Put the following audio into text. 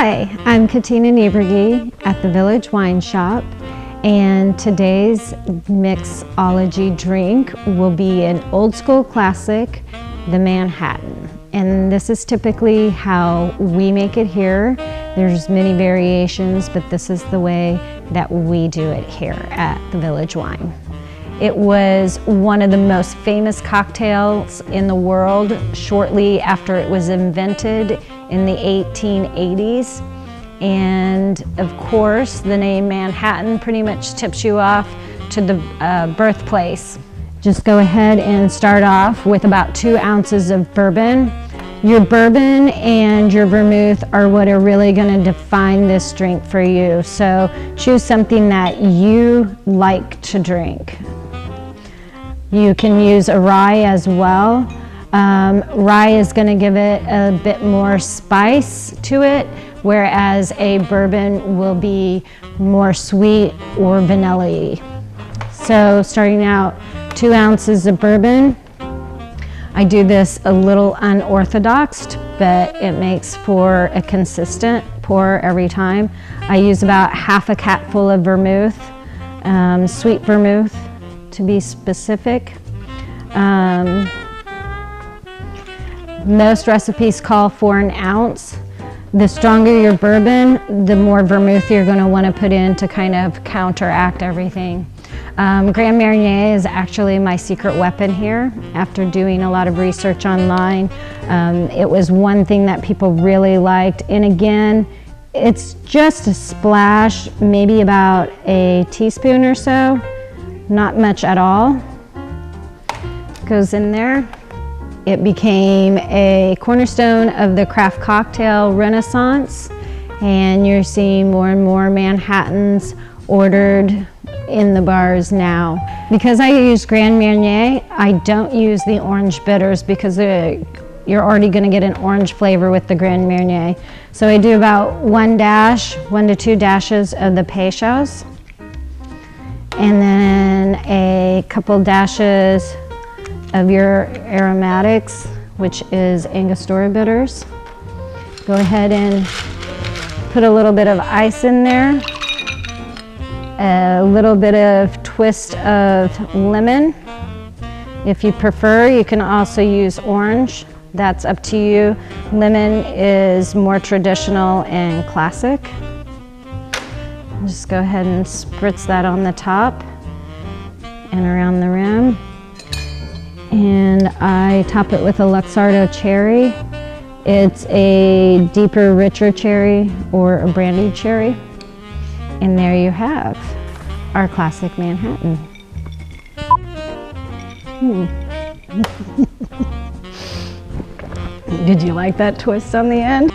Hi, I'm Katina at the Village Wine Shop, and today's mixology drink will be an old school classic, the Manhattan. And this is typically how we make it here. There's many variations, but this is the way that we do it here at the Village Wine. It was one of the most famous cocktails in the world shortly after it was invented in the 1880s. And of course, the name Manhattan pretty much tips you off to the birthplace. Just go ahead and start off with about 2 ounces of bourbon. Your bourbon and your vermouth are what are really going to define this drink for you. So choose something that you like to drink. You can use a rye as well. Rye is going to give it a bit more spice to it, whereas a bourbon will be more sweet or vanilla-y. So starting out, 2 ounces of bourbon. I do this a little unorthodox, but it makes for a consistent pour every time. I use about half a capful of vermouth, sweet vermouth to be specific. Most recipes call for an ounce. The stronger your bourbon, the more vermouth you're going to want to put in to kind of counteract everything. Grand Marnier is actually my secret weapon here. After doing a lot of research online, it was one thing that people really liked. And again, it's just a splash, maybe about a teaspoon or so, not much at all. Goes in there. It became a cornerstone of the craft cocktail renaissance, and you're seeing more and more Manhattans ordered in the bars now. Because I use Grand Marnier, I don't use the orange bitters because you're already going to get an orange flavor with the Grand Marnier. So I do about 1 to 2 dashes of the Peychaus, and then a couple dashes of your aromatics, which is Angostura bitters. Go ahead and put a little bit of ice in there, a little bit of twist of lemon. If you prefer, you can also use orange. That's up to you. Lemon is more traditional and classic. Just go ahead and spritz that on the top and around the rim. And I top it with a Luxardo cherry. It's a deeper, richer cherry or a brandied cherry. And there you have our classic Manhattan. Did you like that twist on the end?